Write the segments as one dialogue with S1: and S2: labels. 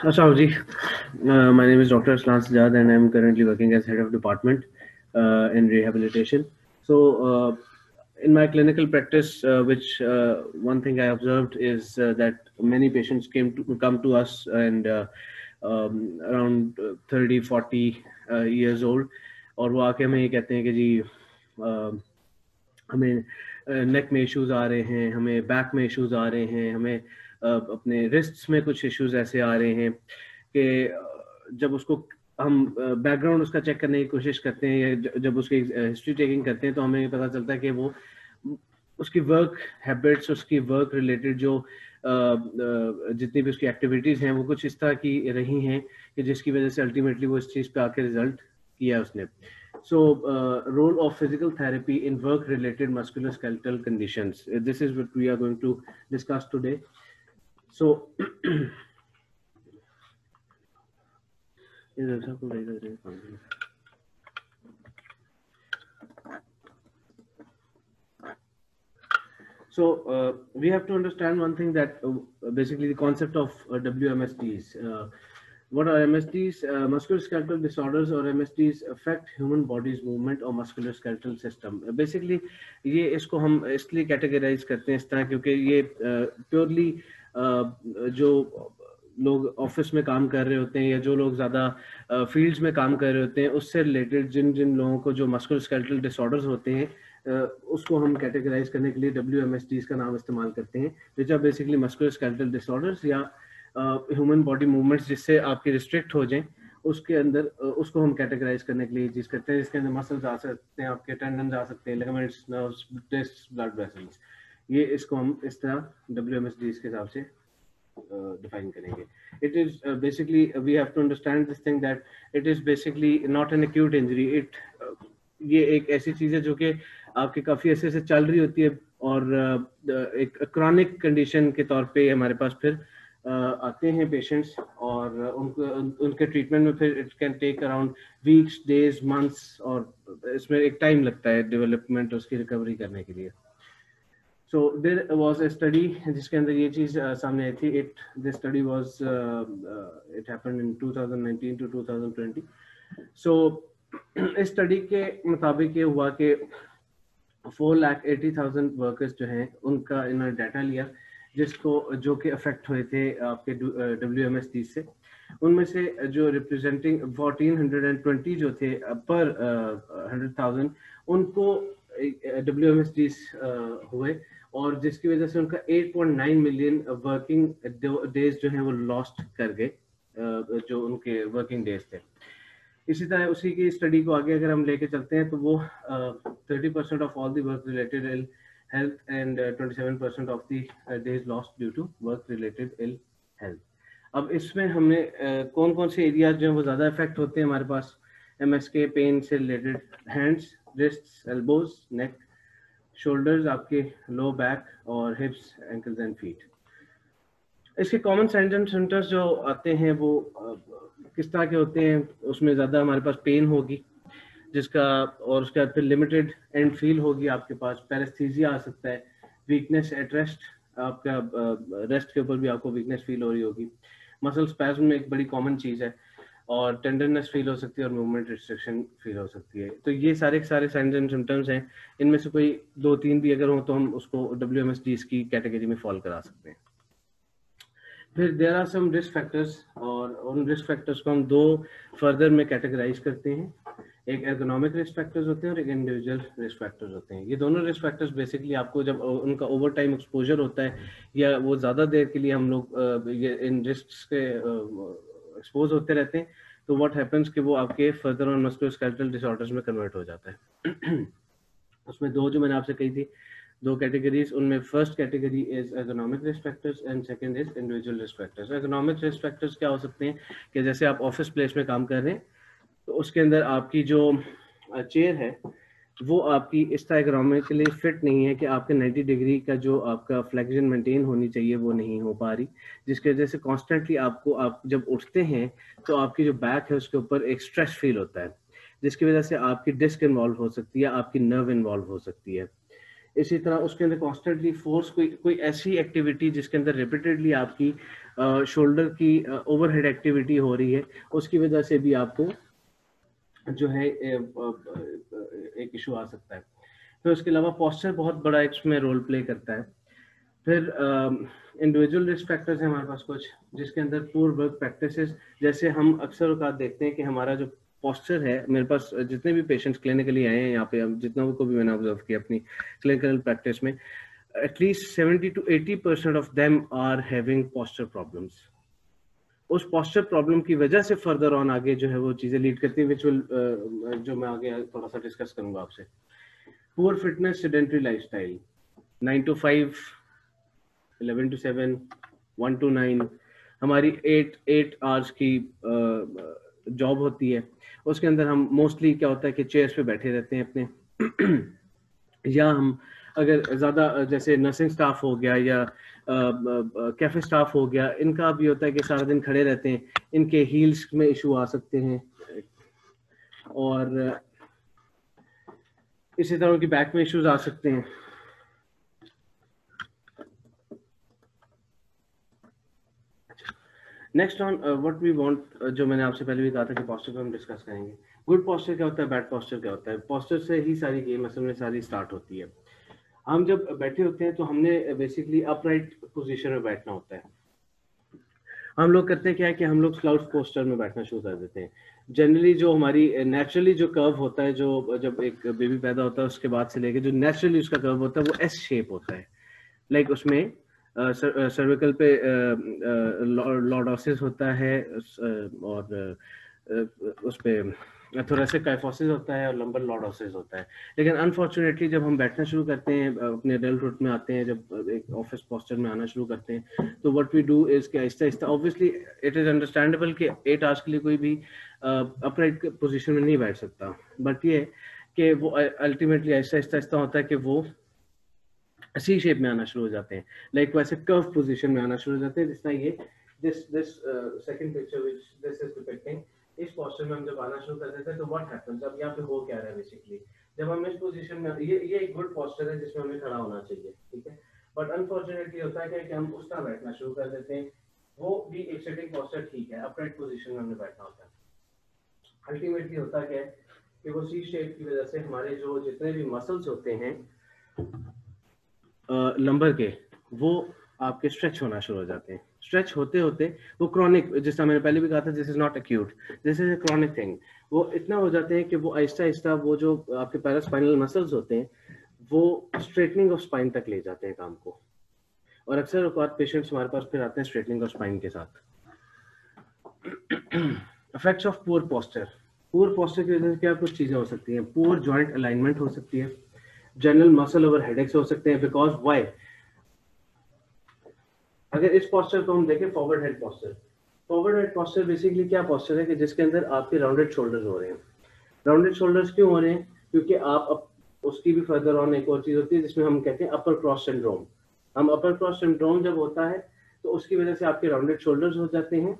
S1: Assalamualaikum. My name is Dr. Aslan Sajjad and I'm currently working as head of department in rehabilitation. So, in my clinical practice, one thing I observed is that many patients come to us and around 30, 40 years old, और वो आके हमें ये कहते हैं कि जी हमें नेक में इश्यूज आ रहे हैं, हमें बैक में इश्यूज आ रहे हैं, हमें अपने रिस्ट्स में कुछ इश्यूज ऐसे आ रहे हैं कि जब उसको हम बैकग्राउंड उसका चेक करने की कोशिश करते हैं या जब उसकी हिस्ट्री टेकिंग करते हैं तो हमें पता चलता है कि वो उसकी वर्क हैबिट्स, उसकी वर्क रिलेटेड जो जितनी भी उसकी एक्टिविटीज़ हैं वो कुछ इस तरह की रही हैं कि जिसकी वजह से अल्टीमेटली वो इस चीज़ पे आके रिजल्ट किया उसने. So, role of physical therapy in work-related musculoskeletal conditions. This is what we are going to discuss today. So, we have to understand one thing, that basically the concept of WMSDs. What are MSDs? Musculoskeletal disorders or MSDs affect human body's movement or musculoskeletal system. Basically, ये इसको हम इसलिए categorise करते हैं इस तरह क्योंकि ये प्योरली जो लोग ऑफिस में काम कर रहे होते हैं या जो लोग ज़्यादा फील्ड्स में काम कर रहे होते हैं उससे रिलेटेड जिन जिन लोगों को जो मस्कुलोस्केलेटल डिसऑर्डर्स होते हैं उसको हम कैटेगराइज करने के लिए WMSDs का नाम इस्तेमाल करते हैं, which are basically musculoskeletal disorders या ह्यूमन बॉडी मूवमेंट्स जिससे आपके रिस्ट्रिक्ट हो जाएं, उसके अंदर उसको हम कैटेगराइज करने के लिए चीज़ करते हैं, जिसके अंदर मसल्स आ सकते हैं, आपके टेंडन्स आ सकते हैं, ligaments, nerves, discs, blood vessels. ये इसको हम इस तरह WMSDs के हिसाब से define करेंगे. It is basically we have to understand this thing that it is basically not an acute injury. ये एक ऐसी चीज़ है जो कि आपके काफ़ी ऐसे से चल रही होती है और एक क्रॉनिक कंडीशन के तौर पे हमारे पास फिर आते हैं पेशेंट्स और उनके ट्रीटमेंट में फिर it can take around weeks, days, months और इसमें एक टाइम लगता है डेवलपमेंट उसकी रिकवरी करने के लिए. So there was a study जिसके अंदर ये चीज़ सामने आई थी. This study was it happened in 2019 to 2020. So इस स्टडी के मुताबिक ये हुआ कि 480,000 वर्कर्स जो हैं उनका इन्होंने डाटा लिया जो कि अफेक्ट हुए थे आपके WMSD से. उनमें से जो रिप्रेजेंटिंग 1420 जो थे पर 100,000 उनको WMSDs हुए और जिसकी वजह से उनका 8.9 मिलियन वर्किंग डेज जो हैं वो लॉस्ट कर गए, जो उनके वर्किंग डेज थे. इसी तरह उसी की स्टडी को आगे अगर हम लेके चलते हैं तो वो 30% of all the work related ill health and 27% of the days lost due to work related ill health. अब इसमें हमने कौन कौन से एरियाज जो हैं वो ज़्यादा इफेक्ट होते हैं हमारे पास MS के पेन से रिलेटेड? हैंड्स, रिस्ट्स, एल्बोज, नेक, शोल्डर्स, आपके लो बैक और हिप्स, एंकल्स एंड फीट. इसके कॉमन साइंस एंड सिम्टम्स जो आते हैं वो किस तरह के होते हैं? उसमें ज़्यादा हमारे पास पेन होगी जिसका और उसके बाद फिर लिमिटेड एंड फील होगी, आपके पास पैरेस्थीसिया आ सकता है, वीकनेस एट रेस्ट, आपका रेस्ट के ऊपर भी आपको वीकनेस फील हो रही होगी, मसल स्पैज्म में एक बड़ी कॉमन चीज़ है, और टेंडरनेस फील हो सकती है और मूवमेंट रिस्ट्रिक्शन फील हो सकती है. तो ये सारे साइंस एंड सिम्टम्स हैं. इनमें से कोई 2-3 भी अगर हो तो हम उसको WMSDs की कैटेगरी में फॉल करा सकते हैं. फिर there are some risk factors और उन रिस्क फैक्टर्स को हम 2 फर्दर में कैटेगराइज करते हैं. एक एर्गोनॉमिक रिस्क फैक्टर्स होते हैं और एक इंडिविजुअल रिस्क फैक्टर्स होते हैं. ये दोनों रिस्क फैक्टर्स बेसिकली आपको जब उनका ओवर टाइम एक्सपोजर होता है या वो ज़्यादा देर के लिए हम लोग इन रिस्क के एक्सपोज होते रहते हैं तो व्हाट हैपेंस कि वो आपके फर्दर ऑन मस्कुलोस्केलेटल डिसऑर्डर्स में कन्वर्ट हो जाता है. उसमें 2 जो मैंने आपसे कही थी 2 कैटेगरीज, उनमें first category is ergonomic risk factors and second is individual risk factors. Ergonomic risk factors क्या हो सकते हैं कि जैसे आप ऑफिस प्लेस में काम कर रहे हैं तो उसके अंदर आपकी जो चेयर है वो आपकी इस तरह एर्गोनॉमिकली फिट नहीं है कि आपके 90 डिग्री का जो आपका फ्लेक्शन मेंटेन होनी चाहिए वो नहीं हो पा रही, जिसकी वजह से कॉन्स्टेंटली आप जब उठते हैं तो आपकी जो बैक है उसके ऊपर एक स्ट्रेस फील होता है, जिसकी वजह से आपकी डिस्क इन्वॉल्व हो सकती है, आपकी नर्व इन्वॉल्व हो सकती है. इसी तरह उसके अंदर कॉन्स्टेंटली फोर्स, कोई ऐसी एक्टिविटी जिसके अंदर रिपीटेडली आपकी शोल्डर की ओवरहेड एक्टिविटी हो रही है, उसकी वजह से भी आपको जो है एक इशू आ सकता है। फिर उसके अलावा पोस्चर बहुत बड़ा इसमें रोल प्ले करता है। फिर इंडिविजुअल रिस्क फैक्टर्स हैं हमारे पास कुछ, जिसके अंदर पुअर वर्क प्रैक्टिसेस, जैसे हम अक्सर औकात देखते हैं कि हमारा जो पोस्चर है, मेरे पास जितने भी पेशेंट्स क्लिनिकली आए हैं यहाँ पे, जितना को भी मैंने ऑब्जर्व किया अपनी क्लिनिकल प्रैक्टिस में, at least 70 to 80% of them are having posture problems. उस पोस्चर प्रॉब्लम की वजह से फर्दर ऑन आगे जो है वो चीजें लीड करती है, विच विल जो मैं आगे थोड़ा सा डिस्कस करूंगा आपसे। Poor fitness, sedentary lifestyle, 9 to 5, 11 to 7, 1 to 9, हमारी 8 आवर्स की जॉब होती है। उसके अंदर हम मोस्टली क्या होता है कि चेयर्स पे बैठे रहते हैं अपने या हम अगर ज़्यादा जैसे नर्सिंग स्टाफ हो गया या कैफे स्टाफ हो गया, इनका भी होता है कि सारा दिन खड़े रहते हैं, इनके हील्स में इशू आ सकते हैं, और इसी तरह उनकी बैक में इश्यूज आ सकते हैं। Next on what we want, जो मैंने आपसे पहले भी कहा था कि पोस्चर को हम डिस्कस करेंगे। गुड पोस्चर क्या होता है, बैड पोस्चर क्या होता है। पोस्चर से ही सारी गेम असल में सारी स्टार्ट होती है। हम जब बैठे होते हैं तो हमने बेसिकली अपराइट पोजीशन में बैठना होता है। हम लोग करते हैं क्या है कि हम लोग स्लाउट पोस्चर में बैठना शुरू कर देते हैं। जनरली जो हमारी नेचुरली जो कर्व होता है, जो जब एक बेबी पैदा होता है उसके बाद से लेके जो नेचुरली उसका कर्व होता है वो एस शेप होता है। लाइक उसमें सर्विकल पे लॉर्डोसिस होता है, और उस पे थोरेसिक काइफोसिस होता है, और लंबर लॉर्डोसिस होता है। लेकिन अनफॉर्चुनेटली जब हम बैठना शुरू करते हैं, अपने एडल्टहुड में आते हैं, जब एक ऑफिस पोस्चर में आना शुरू करते हैं, तो व्हाट वी डू इज कि Aahista Aahista, obviously it is understandable कि 8 आवर्स के लिए कोई भी अपराइट पोजीशन में नहीं बैठ सकता, बट ये कि वो अल्टीमेटली आहिस्ता आहिस्ता होता है कि वो सी शेप में आना शुरू हो जाते हैं, लाइक वैसे कर्व पोजीशन में आना शुरू हो जाते हैं। जिस तरह ये this second picture which this is depicting, इस पोस्चर में हम जब आना शुरू कर देते हैं तो व्हाट हैपेंस, अब यहाँ पे हो क्या रहा है बेसिकली, जब हम इस पोजीशन में, ये एक गुड पोस्चर है जिसमें हमें खड़ा होना चाहिए, ठीक है, बट अनफॉर्चुनेटली होता है कि हम उस तरह बैठना शुरू कर देते हैं। वो भी एक सिटिंग पोस्चर ठीक है, अपराइट पोजीशन में हमें बैठना होता है। अल्टीमेटली होता क्या है कि वो सी शेप की वजह से हमारे जो जितने भी मसल्स होते हैं लंबर के, वो आपके स्ट्रेच होना शुरू हो जाते हैं। स्ट्रेच होते होते वो क्रॉनिक, जैसा मैंने पहले भी कहा था, this is not acute, this is a chronic thing. वो इतना हो जाते हैं कि वो आहिस्ता आहिस्ता वो जो आपके पैरास्पाइनल मसल्स होते हैं वो स्ट्रेटनिंग ऑफ स्पाइन तक ले जाते हैं काम को, और अक्सर औकात पेशेंट्स हमारे पास फिर आते हैं स्ट्रेटनिंग ऑफ स्पाइन के साथ। Effects of poor posture, poor posture की वजह से क्या कुछ चीजें हो सकती हैं। पुअर जॉइंट अलाइनमेंट हो सकती है, जनरल मसल ओवर हेडेक्स हो सकते हैं, बिकॉज व्हाई, अगर इस पोस्चर को हम देखें, forward head posture, forward head posture basically क्या पोस्चर है कि जिसके अंदर आपके राउंडेड शोल्डर्स हो रहे हैं। राउंडेड शोल्डर्स क्यों हो रहे हैं, क्योंकि आप उसकी भी फर्दर ऑन एक और चीज होती है जिसमें हम कहते हैं अपर क्रॉस सिंड्रोम। हम अपर क्रॉस सिंड्रोम जब होता है तो उसकी वजह से आपके राउंडेड शोल्डर्स हो जाते हैं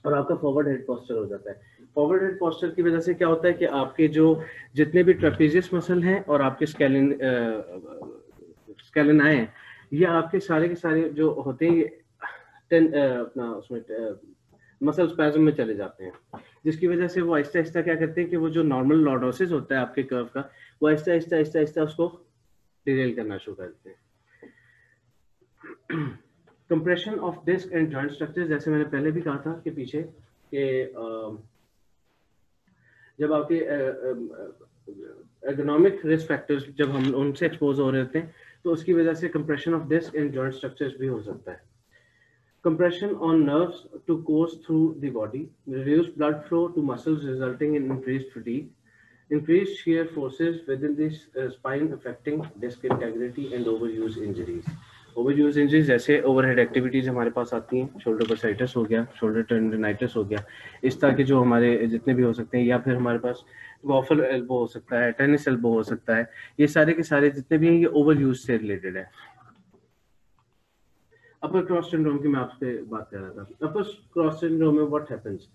S1: और आपका फॉरवर्ड हेड पोस्चर हो जाता है। फॉरवर्ड हेड पोस्चर की वजह से क्या होता है कि आपके जो जितने भी ट्रेपेजियस मसल हैं और आपके स्केलेनाए हैं, ये आपके सारे के सारे जो होते हैं अपना उसमें मसल स्पैज्म में चले जाते हैं, जिसकी वजह से वो आहिस्ता आहिस्ता क्या करते हैं कि वो जो नॉर्मल लॉर्डोसिस होता है आपके कर्व का, वो आहिस्ता आहिस्ता आहिस्ता आहिस्ता उसको डिरेल करना शुरू कर देते हैं। Compression of disc and joint structure, जैसे मैंने पहले भी कहा था कि पीछे कि जब आपके एर्गोनॉमिक रिस्क फैक्टर्स जब हम उनसे एक्सपोज हो रहे होते हैं तो उसकी वजह से compression of disc and joint structures भी हो सकता है। Compression on nerves to course through the body, reduced blood flow to muscles resulting in increased fatigue, increased shear forces within the spine affecting disc integrity and overuse injuries. Overuse injuries जैसे overhead activities हमारे पास आती हैं, shoulder bursitis हो गया, shoulder tendonitis हो गया, इस तरह के जो हमारे जितने भी हो सकते हैं, या फिर हमारे पास गोफर एल्बो हो सकता है, टेनिस एल्बो हो सकता है, ये सारे के सारे जितने भी हैं ये overuse से रिलेटेड है। अपर क्रॉस सिंड्रोम की मैं आपसे बात कर रहा था। अपर क्रॉस सिंड्रोम में व्हाट हैपेंस,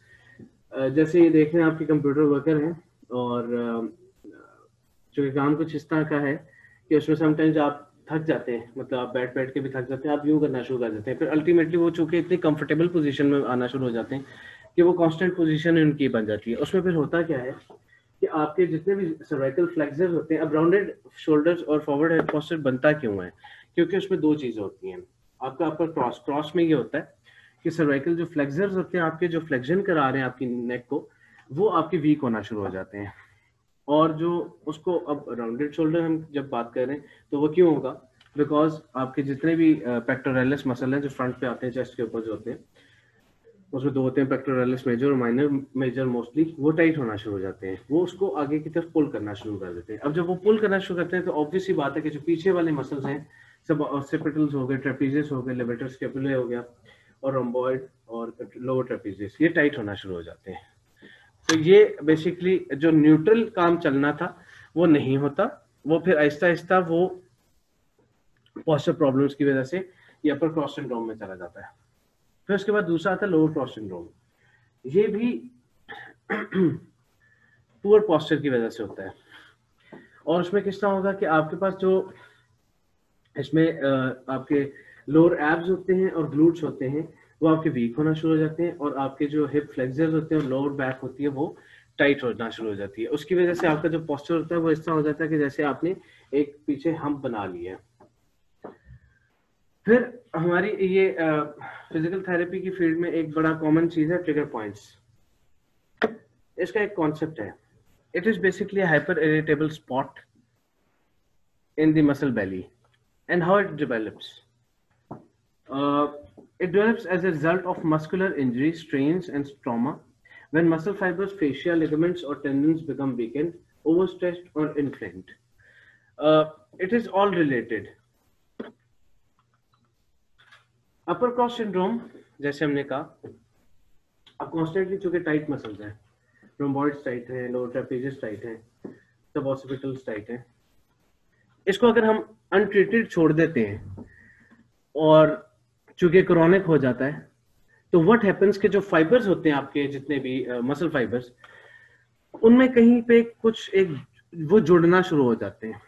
S1: जैसे ये देख रहे हैं आपके कंप्यूटर वर्कर हैं और जो काम कुछ इस तरह का है कि उसमें समटाइम्स आप थक जाते हैं, मतलब आप बैठ बैठ के भी थक जाते हैं, आप यूं करना शुरू कर देते हैं, फिर अल्टीमेटली वो चूंकि इतनी कंफर्टेबल पोजीशन में आना शुरू हो जाते हैं कि वो कांस्टेंट पोजीशन उनकी बन जाती है। उसमें फिर होता क्या है कि आपके जितने भी सर्वाइकल फ्लेक्सर्स होते हैं, अब राउंडेड शोल्डर्स और फॉरवर्ड हेड पोस्चर बनता क्यों है? क्योंकि उसमें दो चीजें होती हैं। आपका अपर क्रॉस, क्रॉस में ये होता है कि सर्वाइकल जो फ्लेक्सर्स होते हैं आपके, जो फ्लेक्शन करा रहे हैं आपकी नेक को, वो आपके वीक होना शुरू हो जाते हैं। और जो उसको, अब राउंडेड शोल्डर हम जब बात कर रहे हैं तो वो क्यों होगा? बिकॉज आपके जितने भी पेक्टोरलिस मसल हैं जो फ्रंट पे आते हैं, चेस्ट के ऊपर जो होते हैं, उसमें दो होते हैं, पेक्टोरलिस मेजर और माइनर मेजर। मोस्टली वो टाइट होना शुरू हो जाते हैं, वो उसको आगे की तरफ पुल करना शुरू कर देते हैं। अब जब वो पुल करना शुरू करते हैं तो ऑब्वियस सी बात है कि जो पीछे वाले मसल्स हैं, सब ऑक्सीपिटल्स हो गए, ट्रेपीजियस हो गए, लेवेटर स्कैपुला हो गया, और रोम्बॉइड और लोअर ट्रेपीजियस, ये टाइट होना शुरू हो जाते हैं। तो ये बेसिकली जो न्यूट्रल काम चलना था वो नहीं होता, वो फिर आहिस्ता आहिस्ता वो पोस्चर प्रॉब्लम्स की वजह से ये अपर क्रॉस सिंड्रोम में चला जाता है। फिर उसके बाद दूसरा आता है लोअर क्रॉस सिंड्रोम। ये भी पुअर पोस्चर की वजह से होता है। और उसमें किस तरह होगा कि आपके पास जो इसमें आपके लोअर एब्स होते हैं और ग्लूट्स होते हैं, वो आपके वीक होना शुरू हो जाते हैं, और आपके जो हिप फ्लेक्सर्स होते हैं और लोअर बैक होती है वो टाइट होना शुरू हो जाती है। उसकी वजह से आपका जो पोस्चर होता है वो इस तरह हो जाता है कि जैसे आपने एक पीछे हम्प बना लिया है। फिर हमारी ये फिजिकल थेरेपी की फील्ड में एक बड़ा कॉमन चीज है ट्रिगर पॉइंट्स। इसका एक कॉन्सेप्ट है, it is basically hyper irritable spot in the muscle belly. And how it develops? It develops as a result of muscular injury, strains, and trauma when muscle fibers, fascia, ligaments, or tendons become weakened, overstretched, or inflamed. It is all related. Upper cross syndrome, जैसे हमने कहा, अब constantly चूंकि tight muscles हैं, रोम्बॉइड्स tight हैं, lower trapezius tight हैं, सब ऑक्सीपिटल्स tight हैं, इसको अगर हम अनट्रीटेड छोड़ देते हैं और चूंकि क्रॉनिक हो जाता है, तो व्हाट हैपेंस कि जो फाइबर्स होते हैं आपके जितने भी मसल फाइबर्स, उनमें कहीं पे कुछ एक वो जुड़ना शुरू हो जाते हैं,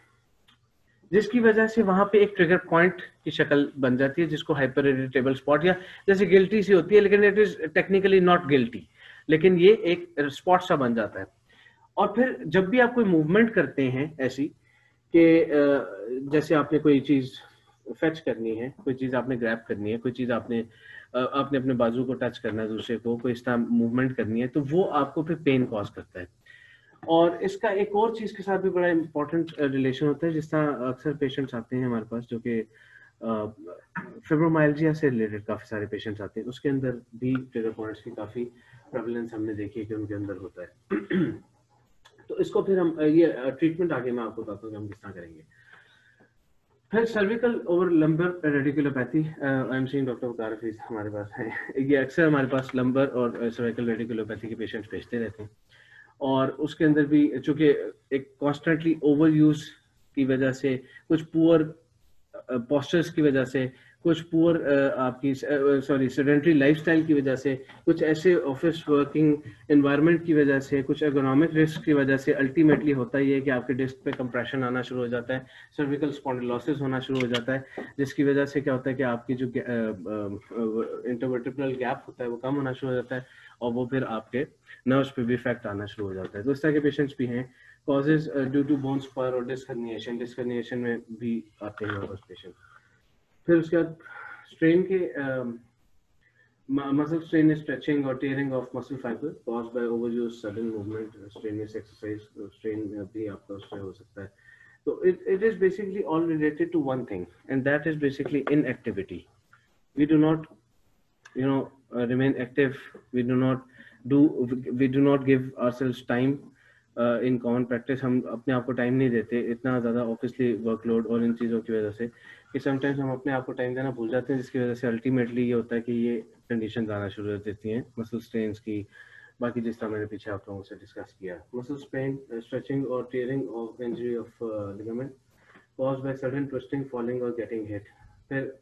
S1: जिसकी वजह से वहां पे एक ट्रिगर पॉइंट की शक्ल बन जाती है, जिसको हाइपर इरिटेबल स्पॉट, या जैसे गिल्टी सी होती है, लेकिन it is technically not guilty, लेकिन ये एक स्पॉट सा बन जाता है। और फिर जब भी आप कोई मूवमेंट करते हैं ऐसी कि जैसे आपने कोई चीज फेच करनी है, कोई चीज आपने ग्रैब करनी है, कोई चीज आपने अपने बाजू को टच करना है, दूसरे को कोई इस तरह मूवमेंट करनी है, तो वो आपको फिर पेन कॉज करता है। और इसका एक और चीज के साथ भी बड़ा इंपॉर्टेंट रिलेशन होता है, जिस तरह अक्सर पेशेंट्स आते हैं हमारे पास जो कि फिब्रोमाइल्जिया से रिलेटेड काफी सारे पेशेंट्स आते हैं, उसके अंदर भी ट्रिगर पॉइंट्स की काफी प्रेवलेंस हमने देखी है कि उनके अंदर होता है। तो इसको फिर हम ये ट्रीटमेंट आगे मैं आपको बताता हूँ कि हम किस तरह करेंगे। फिर cervical over lumbar radiculopathy, I am seeing doctor Waqar Hafeez हमारे पास है। ये अक्सर हमारे पास लंबर और सर्विकल रेडिकुलोपैथी के पेशेंट्स भेजते रहते हैं, और उसके अंदर भी चूंकि एक कॉन्स्टेंटली ओवर यूज की वजह से, कुछ पुअर पोस्चर्स की वजह से, कुछ पुअर आपकी सेडेंटरी लाइफस्टाइल की वजह से, कुछ ऐसे ऑफिस वर्किंग एनवायरनमेंट की वजह से, कुछ एर्गोनॉमिक रिस्क की वजह से अल्टीमेटली होता ही है कि आपके डिस्क पे कंप्रेशन आना शुरू हो जाता है, सर्विकल स्पॉन्डिलोसिस होना शुरू हो जाता है, जिसकी वजह से क्या होता है कि आपकी जो इंटरवर्टिब्रल गैप होता है वो कम होना शुरू हो जाता है, और वो फिर आपके नर्व्स पे भी इफेक्ट आना शुरू हो जाता है। तो इस तरह के पेशेंट्स भी हैं। Causes due to bone spur और डिस्क हर्निएशन में भी आते हैं उस पेशेंट। फिर उसके बाद स्ट्रेन के muscle strain is stretching or tearing of muscle fiber caused by overuse, sudden movement, strenuous exercise, strain भी आपका उससे हो सकता है। तो it is basically all related to one thing, and that is basically inactivity. We do not, remain active. We do not give ourselves time in common practice. हम अपने आप को टाइम नहीं देते, इतना ज़्यादा ऑब्वियसली वर्कलोड और इन चीज़ों की वजह से कि समटाइम्स हम अपने आप को टाइम देना भूल जाते हैं, जिसकी वजह से अल्टीमेटली ये होता है कि ये कंडीशन आना शुरू हो देती हैं मसल स्ट्रेन्स की। बाकी जिस तरह मैंने पीछे आप लोगों से डिस्कस किया, मसल स्ट्रेन, स्ट्रेचिंग और tearing of injury of ligament caused by sudden twisting, falling और गेटिंग हिट। फिर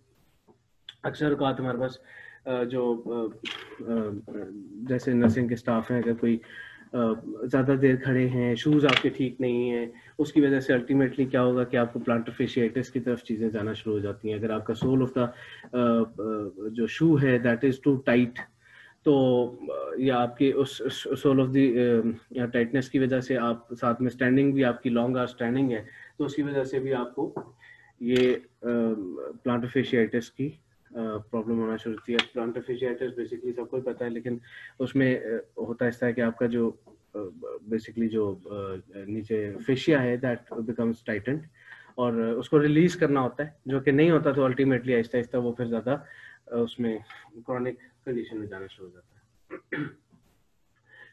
S1: अक्सर औकात हमारे पास जो जैसे नर्सिंग के स्टाफ हैं, अगर कोई ज़्यादा देर खड़े हैं, शूज़ आपके ठीक नहीं हैं, उसकी वजह से अल्टीमेटली क्या होगा कि आपको प्लांटर फेशियाइटिस की तरफ चीज़ें जाना शुरू हो जाती हैं। अगर आपका सोल ऑफ द जो शू है दैट इज़ टू टाइट, तो या आपके उस सोल ऑफ द टाइटनेस की वजह से आप साथ में स्टैंडिंग भी आपकी लॉन्ग आवर स्टैंडिंग है, तो उसकी वजह से भी आपको ये प्लांटर फेशियाइटिस की प्रॉब्लम होना शुरू होती है। प्लांटर फेशियाइटिस बेसिकली सबको ही पता है, लेकिन उसमें होता ऐसा है कि आपका जो बेसिकली जो नीचे फेशिया है दैट बिकम्स टाइटेंड, और उसको रिलीज करना होता है, जो कि नहीं होता, तो अल्टीमेटली आहिस्ता आहिस्ता वो फिर ज़्यादा उसमें क्रॉनिक कंडीशन में जाना शुरू हो जाता है।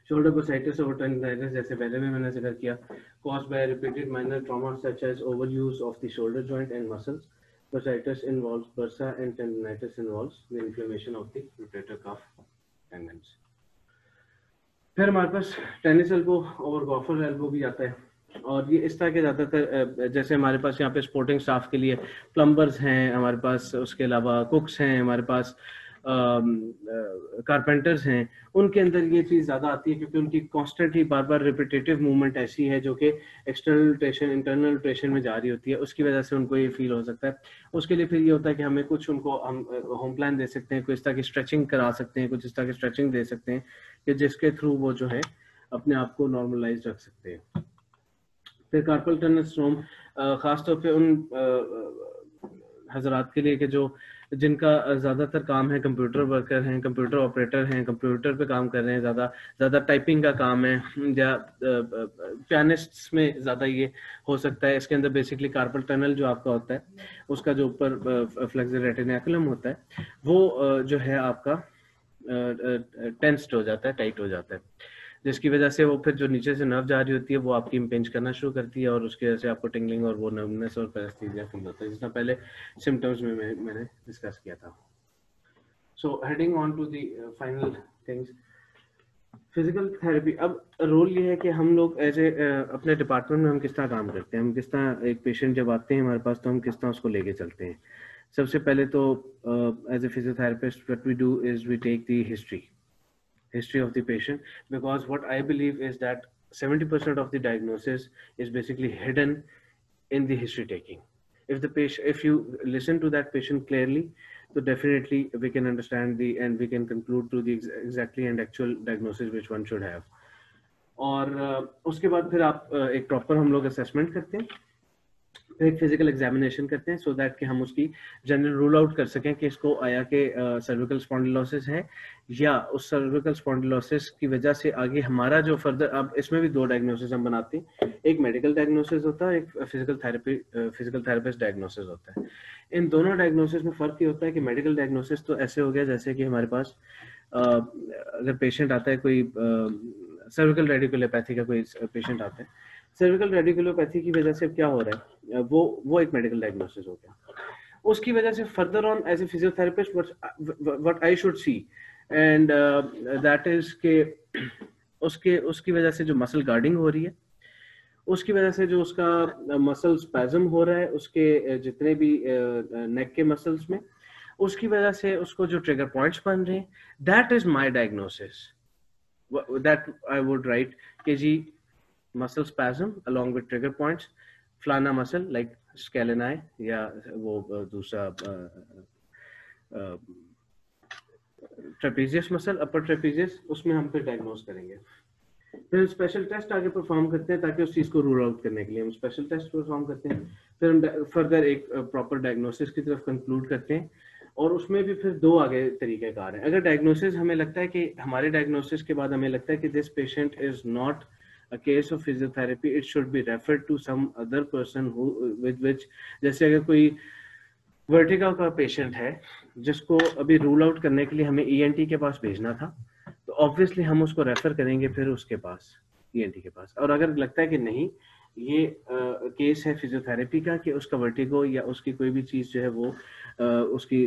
S1: शोल्डर bursitis और tendinitis, जैसे पहले में मैंने जिक्र किया, caused by repeated minor trauma such as overuse of the shoulder joint and muscles. Bursitis involves bursa and tendinitis involves the inflammation of the rotator cuff tendons. फिर हमारे पास टेनिस एल्बो और गोल्फर एल्बो भी आता है, और ये इस तरह के ज़्यादातर, जैसे हमारे पास यहाँ पे स्पोर्टिंग स्टाफ के लिए प्लम्बर्स हैं हमारे पास, उसके अलावा कुक्स हैं हमारे पास, कारपेंटर्स हैं, उनके अंदर ये चीज़ ज़्यादा आती है क्योंकि उनकी कॉन्स्टेंट ही बार बार रिपीटेटिव मूवमेंट ऐसी है जो कि एक्सटर्नल रोटेशन इंटरनल रोटेशन में जा रही होती है, उसकी वजह से उनको ये फील हो सकता है। उसके लिए फिर ये होता है कि हमें कुछ उनको हम होम प्लान दे सकते हैं, कोई इस तरह की स्ट्रेचिंग करा सकते हैं, कुछ इस तरह की स्ट्रेचिंग दे सकते हैं कि जिसके थ्रू वो जो है अपने आप को नॉर्मलाइज रख सकते हैं। फिर कार्पल टनल सिंड्रोम खासतौर पे उन हजरात के लिए कि जो जिनका ज़्यादातर काम है, कंप्यूटर वर्कर हैं, कंप्यूटर ऑपरेटर हैं, कंप्यूटर पे काम कर रहे हैं, ज़्यादा टाइपिंग का काम है, या पियानिस्ट्स में ज़्यादा ये हो सकता है। इसके अंदर बेसिकली कार्पल टनल जो आपका होता है, उसका जो ऊपर फ्लेक्सर रेटिनाकुलम होता है, वो जो है आपका टेंस्ड हो जाता है, टाइट हो जाता है, जिसकी वजह से वो फिर जो नीचे से नर्व जा रही होती है वो आपकी इम्पेंज करना शुरू करती है, और उसकी वजह से आपको टिंगलिंग और वो नर्वनेस और पैरास्थीसिया फील होता है, जिसना पहले सिम्टम्स में मैंने डिस्कस किया था। So heading on to the final things, physical therapy. अब रोल ये है कि हम लोग एज ए अपने डिपार्टमेंट में हम किस तरह काम करते हैं, हम किस तरह एक पेशेंट जब आते हैं हमारे पास तो हम किस तरह उसको लेके चलते हैं। सबसे पहले तो as a physiotherapist what we do is we take the history of the patient, because what I believe is that 70% of the diagnosis is basically hidden in the history taking. If you listen to that patient clearly, so definitely we can understand and we can conclude to the exactly and actual diagnosis which one should have. और उसके बाद फिर आप एक proper हम लोग assessment करते हैं, एक फिजिकल एग्जामिनेशन करते हैं, सो दैट कि हम उसकी जनरल रूल आउट कर सकें कि इसको आया कि सर्विकल स्पॉन्डिलोसिस है, या उस सर्विकल स्पॉन्डिलोसिस की वजह से आगे हमारा जो फर्दर, अब इसमें भी दो डायग्नोसिस हम बनाते हैं, एक मेडिकल डायग्नोसिस होता है, एक फिजिकल थेरेपिस्ट डायग्नोसिस होता है। इन दोनों डायग्नोसिस में फ़र्क ये होता है कि मेडिकल डायग्नोसिस तो ऐसे हो गया जैसे कि हमारे पास अगर पेशेंट आता है, कोई सर्विकल रेडिकुलोपैथी का कोई पेशेंट आता है, सर्विकल रेडिकुलोपैथी की वजह से क्या हो रहा है, वो एक मेडिकल डायग्नोसिस हो गया। उसकी वजह से further on as a physiotherapist what I should see and that is के उसकी वजह से जो मसल गार्डिंग हो रही है, उसकी वजह से जो उसका मसल स्पैज्म हो रहा है, उसके जितने भी नेक के मसल्स में, उसकी वजह से उसको जो ट्रिगर पॉइंट्स बन रहे हैं, that is my diagnosis, that I would write कि जी muscle spasm along with trigger points, flana muscle like scaleni या वो दूसरा trapezius muscle, upper trapezius, उसमें हम फिर डायग्नोज करेंगे। फिर स्पेशल टेस्ट आगे परफॉर्म करते हैं ताकि उस चीज़ को रूल आउट करने के लिए हम स्पेशल टेस्ट परफॉर्म करते हैं। फिर हम फर्दर एक प्रॉपर डायग्नोसिस की तरफ कंक्लूड करते हैं, और उसमें भी फिर दो आगे तरीक़ेकार हैं। अगर डायग्नोसिस हमें लगता है कि हमारे डायग्नोसिस के बाद हमें लगता है कि this patient is not a case of physiotherapy, it should be referred to some other person who with which, जैसे अगर कोई वर्टिगा का पेशेंट है जिसको अभी रूल आउट करने के लिए हमें ENT के पास भेजना था, तो ऑब्वियसली हम उसको रेफर करेंगे फिर उसके पास, ENT के पास। और अगर लगता है कि नहीं ये केस है फिजियोथेरेपी का कि उसका वर्टिगो या उसकी कोई भी चीज़ जो है वो उसकी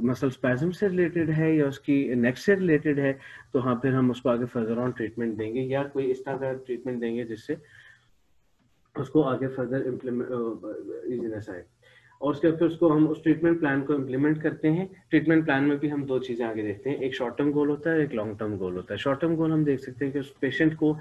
S1: मसल स्पैज्म से रिलेटेड है या उसकी नेक से रिलेटेड है, तो हाँ फिर हम उसको आगे फर्दर ऑन ट्रीटमेंट देंगे या कोई इस तरह का ट्रीटमेंट देंगे जिससे उसको आगे फर्दर इजीनेस आए। और उसके फिर उसको हम उस ट्रीटमेंट प्लान को इम्प्लीमेंट करते हैं। ट्रीटमेंट प्लान में भी हम दो चीज़ें आगे देखते हैं, एक शॉर्ट टर्म गोल होता है, एक लॉन्ग टर्म गोल होता है। शॉर्ट टर्म गोल हम देख सकते हैं कि उस पेशेंट को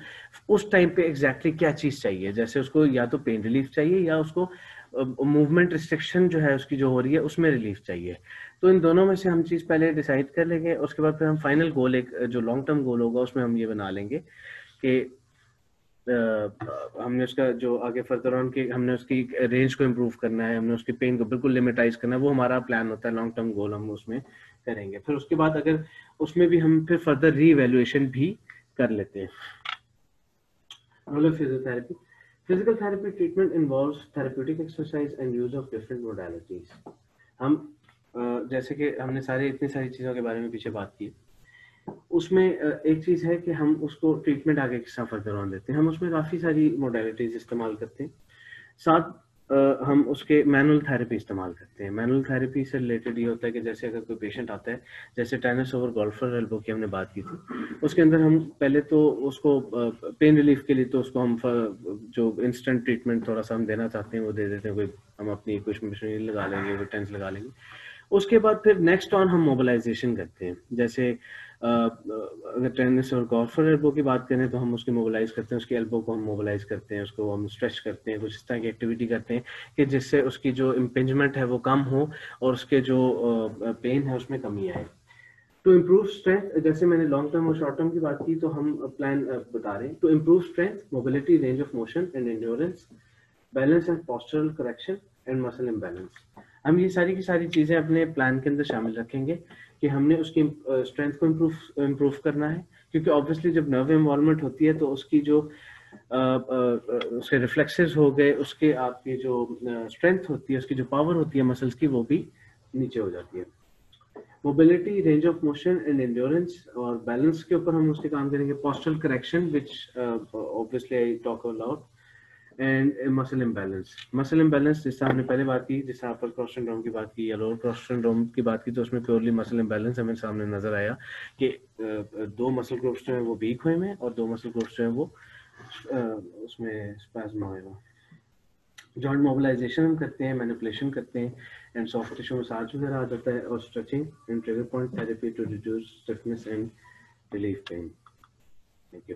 S1: उस टाइम पे एग्जैक्टली क्या चीज़ चाहिए, जैसे उसको या तो पेन रिलीफ चाहिए या उसको मूवमेंट रिस्ट्रिक्शन जो है उसकी जो हो रही है उसमें रिलीफ चाहिए। तो इन दोनों में से हम चीज़ पहले डिसाइड कर लेंगे, उसके बाद फिर हम फाइनल गोल एक जो लॉन्ग टर्म गोल होगा उसमें हम ये बना लेंगे कि हमने उसका जो आगे फर्दर ऑन के हमने उसकी रेंज को इम्प्रूव करना है, हमने उसकी पेन को बिल्कुल लिमिटाइज करना है, वो हमारा प्लान होता है। लॉन्ग टर्म गोल हम उसमें करेंगे। फिर उसके बाद अगर उसमें भी हम फिर फर्दर रीवैल्यूएशन भी कर लेते हैं। Role of physiotherapy. Physical therapy treatment involves therapeutic exercise and use of different modalities. हम जैसे कि हमने इतनी सारी चीज़ों के बारे में पीछे बात की, उसमें एक चीज़ है कि हम उसको ट्रीटमेंट आगे किस तरह फर्दर ऑन देते हैं। हम उसमें काफ़ी सारी मोडालिटीज इस्तेमाल करते हैं। साथ हम उसके मैनुअल थेरेपी इस्तेमाल करते हैं। मैनुअल थेरेपी से रिलेटेड ये होता है कि जैसे अगर कोई पेशेंट आता है, जैसे टेनिस ओवर गोल्फर एल्बो की हमने बात की थी, उसके अंदर हम पहले तो उसको पेन रिलीफ के लिए तो उसको हम जो इंस्टेंट ट्रीटमेंट थोड़ा सा हम देना चाहते हैं वो दे देते हैं। कोई हम अपनी कुछ मशीनरी लगा लेंगे, कोई टेंस लगा लेंगे। उसके बाद फिर नेक्स्ट ऑन हम मोबिलाइजेशन करते हैं। जैसे अगर टेनिस और गोल्फर एल्बो की बात करें तो हम उसकी मोबिलाइज करते हैं, उसकी एल्बो को हम मोबिलाइज करते हैं, उसको हम स्ट्रेच करते हैं, कुछ इस तरह की एक्टिविटी करते हैं कि जिससे उसकी जो इम्पिंजमेंट है वो कम हो और उसके जो पेन है उसमें कमी आए। टू इम्प्रूव स्ट्रेंथ, जैसे मैंने लॉन्ग टर्म और शॉर्ट टर्म की बात की, तो हम प्लान बता रहे हैं। To improve strength, mobility, range of motion and endurance, balance and postural correction and muscle imbalance. हम ये सारी की सारी चीज़ें अपने प्लान के अंदर शामिल रखेंगे कि हमने उसकी स्ट्रेंथ को इम्प्रूव करना है, क्योंकि ऑब्वियसली जब नर्व इन्वॉल्वमेंट होती है तो उसकी जो उसके रिफ्लेक्सेस हो गए, उसके आपकी जो स्ट्रेंथ होती है, उसकी जो पावर होती है मसल्स की, वो भी नीचे हो जाती है। Mobility, range of motion and endurance और बैलेंस के ऊपर हम उसके काम करेंगे। Postural correction which obviously I talk about, and muscle imbalance. Muscle imbalance जिससे हमने पहले बात की, जिससे अपर क्रॉस सिंड्रोम की बात की या लोअर क्रॉस सिंड्रोम की बात की, तो उसमें प्योरली मसल इम्बैलेंस हमें सामने नजर आया कि दो मसल ग्रुप्स जो है वो वीक हुए हैं और दो मसल ग्रुप्स जो है वो उसमें स्पैज्म होएगा। जॉइंट मोबिलाइजेशन हम करते हैं, मैनिपुलेशन करते हैं, एंड सॉफ्ट टिश्यू मसाज वगैरह आ जाता है, और stretching and trigger point therapy to reduce stiffness and relief pain. Thank you.